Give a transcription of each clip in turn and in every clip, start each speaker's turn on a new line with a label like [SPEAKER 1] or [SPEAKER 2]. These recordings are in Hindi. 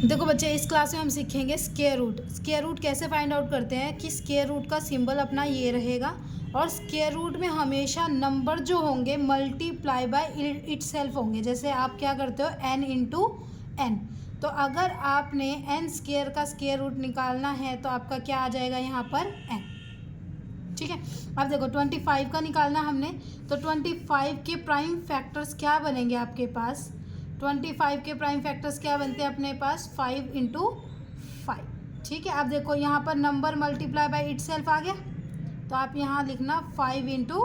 [SPEAKER 1] देखो बच्चे, इस क्लास में हम सीखेंगे स्क्वायर रूट। स्क्वायर रूट कैसे फाइंड आउट करते हैं कि स्क्वायर रूट का सिंबल अपना ये रहेगा और स्क्वायर रूट में हमेशा नंबर जो होंगे मल्टीप्लाई बाय इटसेल्फ होंगे। जैसे आप क्या करते हो, n इंटू एन। तो अगर आपने n स्क्वायर का स्क्वायर रूट निकालना है तो आपका क्या आ जाएगा यहाँ पर n। ठीक है, अब देखो 25 का निकालना हमने, तो 25 के प्राइम फैक्टर्स क्या बनेंगे आपके पास। 25 के प्राइम फैक्टर्स क्या बनते हैं अपने पास, 5 इंटू 5। ठीक है, अब देखो यहाँ पर नंबर मल्टीप्लाई बाय इटसेल्फ आ गया, तो आप यहाँ लिखना 5 इंटू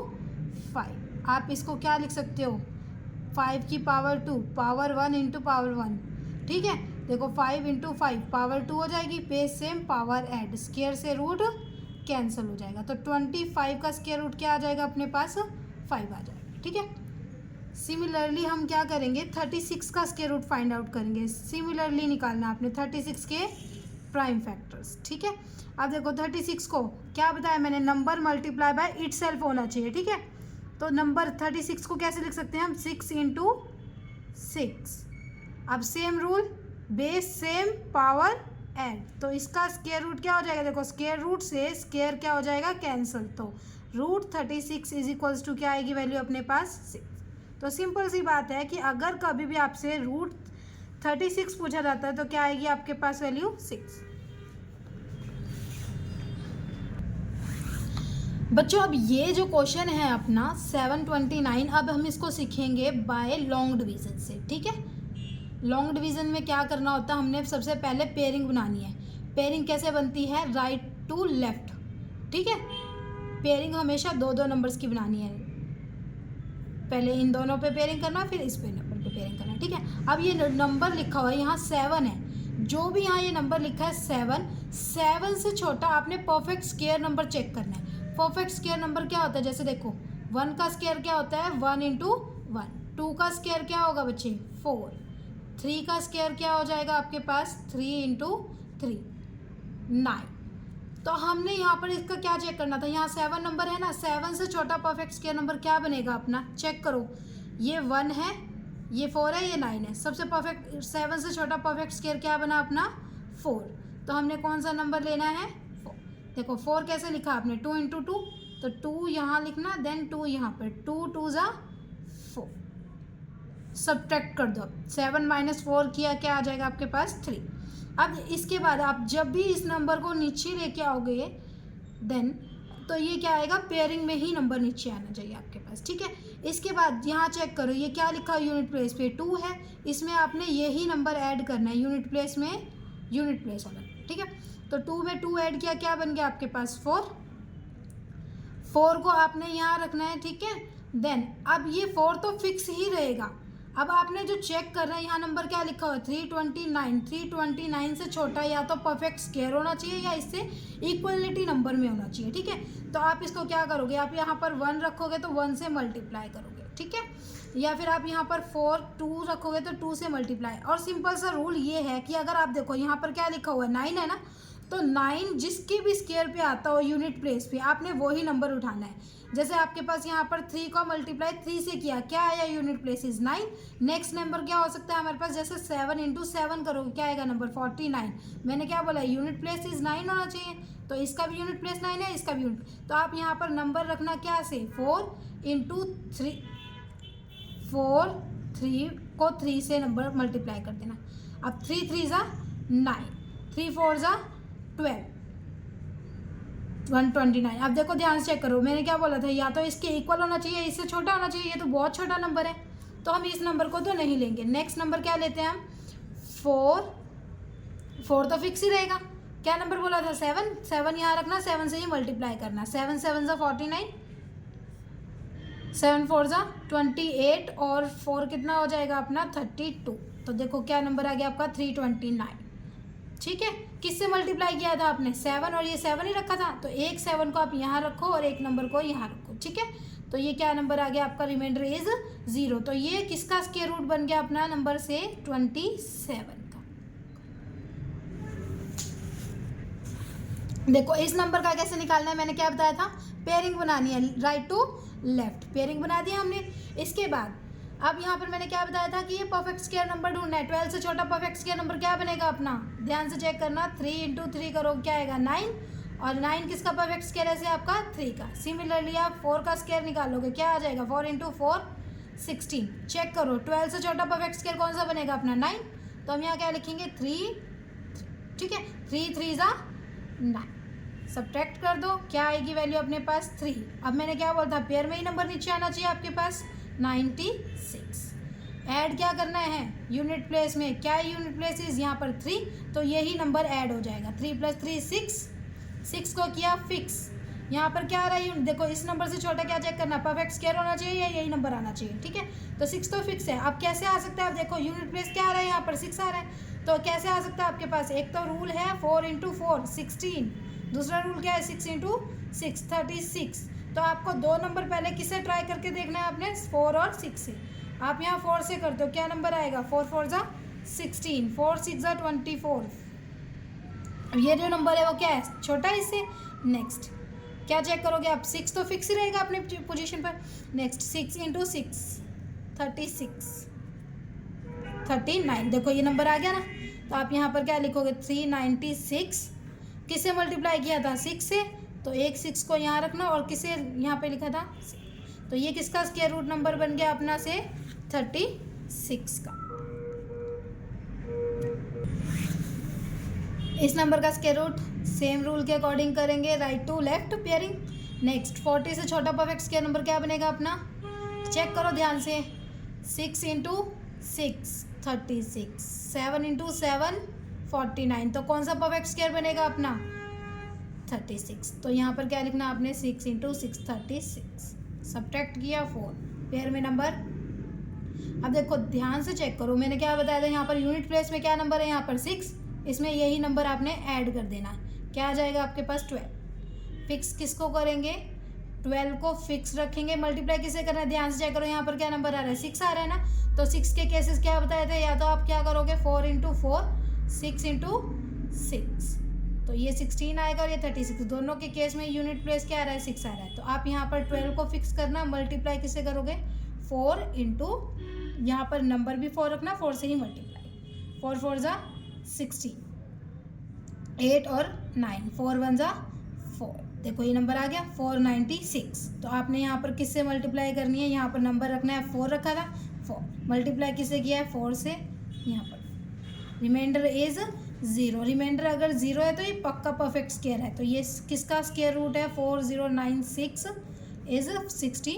[SPEAKER 1] 5। आप इसको क्या लिख सकते हो, 5 की पावर 2 पावर 1 इंटू पावर 1। ठीक है, देखो 5 इंटू 5 पावर 2 हो जाएगी, पे सेम पावर ऐड, स्क्वायर से रूट कैंसिल हो जाएगा। तो 25 का स्क्वायर रूट क्या आ जाएगा अपने पास, 5 आ जाएगा। ठीक है, सिमिलरली हम क्या करेंगे, 36 का स्क्वायर रूट फाइंड आउट करेंगे। सिमिलरली निकालना आपने 36 के प्राइम फैक्टर्स। ठीक है, अब देखो 36 को क्या बताया मैंने, नंबर मल्टीप्लाई बाय इटसेल्फ होना चाहिए। ठीक है, तो नंबर 36 को कैसे लिख सकते हैं हम, 6 इंटू 6। अब same rule, base same power add, तो इसका स्क्वायर रूट क्या हो जाएगा, देखो स्क्वायर रूट से स्क्वायर क्या हो जाएगा, कैंसिल। तो रूट 36 इज इक्वल्स टू क्या आएगी वैल्यू अपने पास, 6। तो सिंपल सी बात है कि अगर कभी भी आपसे रूट 36 पूछा जाता है तो क्या आएगी आपके पास वैल्यू, 6। बच्चों, अब ये जो क्वेश्चन है अपना 729, अब हम इसको सीखेंगे बाय लॉन्ग डिवीजन से। ठीक है, लॉन्ग डिवीजन में क्या करना होता है, हमने सबसे पहले पेयरिंग बनानी है। पेयरिंग कैसे बनती है, राइट टू लेफ्ट। ठीक है, पेयरिंग हमेशा दो दो नंबर्स की बनानी है, पहले इन दोनों पे पेयरिंग करना, फिर इस पे नंबर पे पेयरिंग करना। ठीक है, अब ये नंबर लिखा हुआ है यहाँ 7 है, जो भी यहाँ ये नंबर लिखा है 7 से छोटा आपने परफेक्ट स्क्वायर नंबर चेक करना है। परफेक्ट स्क्वायर नंबर क्या होता है, जैसे देखो 1 का स्क्वायर क्या होता है, 1 इंटू 1। 2 का स्क्वायर क्या होगा बच्चे, 4। 3 का स्क्वायर क्या हो जाएगा आपके पास, 3 इंटू 3, 9। तो हमने यहाँ पर इसका क्या चेक करना था, यहाँ 7 नंबर है ना, 7 से छोटा परफेक्ट स्क्वायर नंबर क्या बनेगा अपना, चेक करो। ये 1 है, ये 4 है, ये 9 है, सबसे परफेक्ट 7 से छोटा परफेक्ट स्क्वायर क्या बना अपना, 4। तो हमने कौन सा नंबर लेना है, 4। देखो 4 कैसे लिखा आपने, 2 इंटू 2, तो 2 यहाँ लिखना, देन 2 यहाँ पर, 2 2 ज़ा 4। सब्ट्रैक्ट कर दो, 7 माइनस 4 किया, क्या आ जाएगा आपके पास, 3। अब इसके बाद आप जब भी इस नंबर को नीचे लेके आओगे देन, तो ये क्या आएगा, पेयरिंग में ही नंबर नीचे आना चाहिए आपके पास। ठीक है, इसके बाद यहाँ चेक करो, ये क्या लिखा है, यूनिट प्लेस पे 2 है, इसमें आपने यही नंबर ऐड करना है, यूनिट प्लेस में यूनिट प्लेस होगा। ठीक है, तो 2 में 2 ऐड किया, क्या बन गया आपके पास, 4। 4 को आपने यहाँ रखना है। ठीक है, देन अब ये 4 तो फिक्स ही रहेगा। अब आपने जो चेक कर रहे हैं, यहाँ नंबर क्या लिखा हुआ है, 329। 329 से छोटा या तो परफेक्ट स्क्वायर होना चाहिए या इससे इक्वलिटी नंबर में होना चाहिए। ठीक है, तो आप इसको क्या करोगे, आप यहाँ पर 1 रखोगे तो 1 से मल्टीप्लाई करोगे। ठीक है, या फिर आप यहाँ पर 2 रखोगे तो 2 से मल्टीप्लाई। और सिंपल सा रूल ये है कि अगर आप देखो यहाँ पर क्या लिखा हुआ है, 9 है ना, तो 9 जिसके भी स्क्वायर पे आता हो यूनिट प्लेस पे, आपने वही नंबर उठाना है। जैसे आपके पास यहाँ पर 3 का मल्टीप्लाई 3 से किया, क्या आया, unit place is 9। Next number क्या हो सकता है हमारे पास, जैसे 7 इंटू 7 करोगे, क्या आएगा नंबर, 49। मैंने क्या बोला, यूनिट प्लेस इज 9 होना चाहिए, तो इसका भी यूनिट प्लेस 9 है, इसका भी यूनिट। तो आप यहाँ पर नंबर रखना क्या से, 4 इंटू 3, 4, 3 को 3 से नंबर मल्टीप्लाई कर देना। अब 3 3 ज़ा 9, 3 4 ज़ा 12, 129। अब देखो ध्यान से चेक करो, मैंने क्या बोला था, या तो इसके इक्वल होना चाहिए, इससे छोटा होना चाहिए, ये तो बहुत छोटा नंबर है, तो हम इस नंबर को तो नहीं लेंगे। नेक्स्ट नंबर क्या लेते हैं हम, 4 तो फिक्स ही रहेगा। क्या नंबर बोला था, 7 यहाँ रखना, 7 से ही मल्टीप्लाई करना, 7 7 ज़ा 49, 7 4 ज़ा 28, और 4 कितना हो जाएगा अपना, 32। तो देखो क्या नंबर आ गया आपका, 329। ठीक है, किससे मल्टीप्लाई किया था आपने, 7, और ये 7 ही रखा था, तो एक 7 को आप यहाँ रखो और एक नंबर को यहाँ रखो। ठीक है, तो ये क्या नंबर आ गया आपका, रिमाइंडर इज 0। तो ये किसका स्क्वायर रूट बन गया अपना नंबर से, 27 का। देखो इस नंबर का कैसे निकालना है, मैंने क्या बताया था, पेयरिंग बनानी है, राइट टू लेफ्ट, पेयरिंग बना दिया हमने। इसके बाद अब यहाँ पर मैंने क्या बताया था कि ये परफेक्ट स्क्वायर नंबर ढूंढना है। 12 से छोटा परफेक्ट स्क्वायर नंबर क्या बनेगा अपना, ध्यान से चेक करना। 3 इंटू 3 करो क्या आएगा 9, और 9 किसका परफेक्ट स्क्वायर है, आपका 3 का। सिमिलरली आप 4 का स्क्वायर निकालोगे, क्या आ जाएगा 4 इंटू 4 16। चेक करो 12 से छोटा परफेक्ट स्क्वायर कौन सा बनेगा अपना 9, तो हम यहाँ क्या लिखेंगे 3, ठीक है। 3 3 ज़ा 9, सब्ट्रैक्ट कर दो, क्या आएगी वैल्यू अपने पास 3। अब मैंने क्या बोला था, पेयर में ही नंबर नीचे आना चाहिए आपके पास 96। ऐड क्या करना है यूनिट प्लेस में, क्या यूनिट प्लेस इज यहाँ पर 3, तो यही नंबर ऐड हो जाएगा। 3 + 3 6, 6 को किया फिक्स। यहाँ पर क्या आ रहा है, देखो इस नंबर से छोटा क्या चेक करना, परफेक्ट स्क्वायर होना चाहिए या यही नंबर आना चाहिए, ठीक है। तो 6 तो फिक्स है। अब कैसे आ सकता है, आप देखो यूनिट प्लेस क्या आ रहा है, यहाँ पर 6 आ रहा है, तो कैसे आ सकता है आपके पास, एक तो रूल है 4 इंटू 4 16, दूसरा रूल क्या है 6 इंटू 6 36। तो आपको दो नंबर पहले किससे ट्राई करके देखना है आपने, 4 और 6 से। आप यहाँ 4 से करते हो, क्या नंबर आएगा 4 4 ज़ा 16, 4 6 ज़ा 24। अब ये जो नंबर है वो क्या है, छोटा है इससे। नेक्स्ट क्या चेक करोगे आप, 6 तो फिक्स ही रहेगा अपने पोजीशन पर। नेक्स्ट 6 इंटू 6 36 39, देखो ये नंबर आ गया ना। तो आप यहाँ पर क्या लिखोगे 396, किससे मल्टीप्लाई किया था 6 से, तो एक 6 को यहाँ रखना और किसे यहाँ पे लिखा था, तो ये किसका स्क्वायर रूट नंबर बन गया अपना से 36 का। इस नंबर का स्क्वायर रूट सेम रूल के अकॉर्डिंग करेंगे, right to left pairing. Next 40 से छोटा परफेक्ट स्क्वायर नंबर क्या बनेगा अपना, चेक करो ध्यान से। 6 इंटू 6 36, 7 इंटू 7 49, तो कौन सा परफेक्ट स्क्वायर बनेगा अपना 36। तो यहाँ पर क्या लिखना आपने 6 इंटू 6 36, सब्ट्रैक्ट किया 4, पेयर में नंबर। अब देखो ध्यान से चेक करो, मैंने क्या बताया था, यहाँ पर यूनिट प्लेस में क्या नंबर है, यहाँ पर 6, इसमें यही नंबर आपने ऐड कर देना है, क्या आ जाएगा आपके पास 12। फिक्स किसको करेंगे, 12 को फिक्स रखेंगे, मल्टीप्लाई किसे करना है, ध्यान से चेक करो, यहाँ पर क्या नंबर आ रहा है 6 आ रहा है ना। तो 6 के केसेस क्या बताए थे, या तो आप क्या करोगे 4 इंटू 4 6 इंटू 6, तो ये 16 आएगा और ये 36, दोनों के केस में यूनिट प्लेस क्या आ रहा है 6 आ रहा है। तो आप यहाँ पर 12 को फिक्स करना, मल्टीप्लाई किसे करोगे 4 इंटू, यहाँ पर नंबर भी 4 रखना, 4 से ही मल्टीप्लाई, 4 4 ज़ा 16, 8 और 9, 4 1 ज़ा 4, देखो ये नंबर आ गया 496। तो आपने यहाँ पर किससे मल्टीप्लाई करनी है, यहाँ पर नंबर रखना है 4 रखा था, 4 मल्टीप्लाई किससे किया है 4 से, यहाँ पर रिमाइंडर इज 0, रिमाइंडर अगर 0 है तो ये पक्का परफेक्ट स्क्वायर है। तो ये किसका स्क्वायर रूट है 4096 इज 64।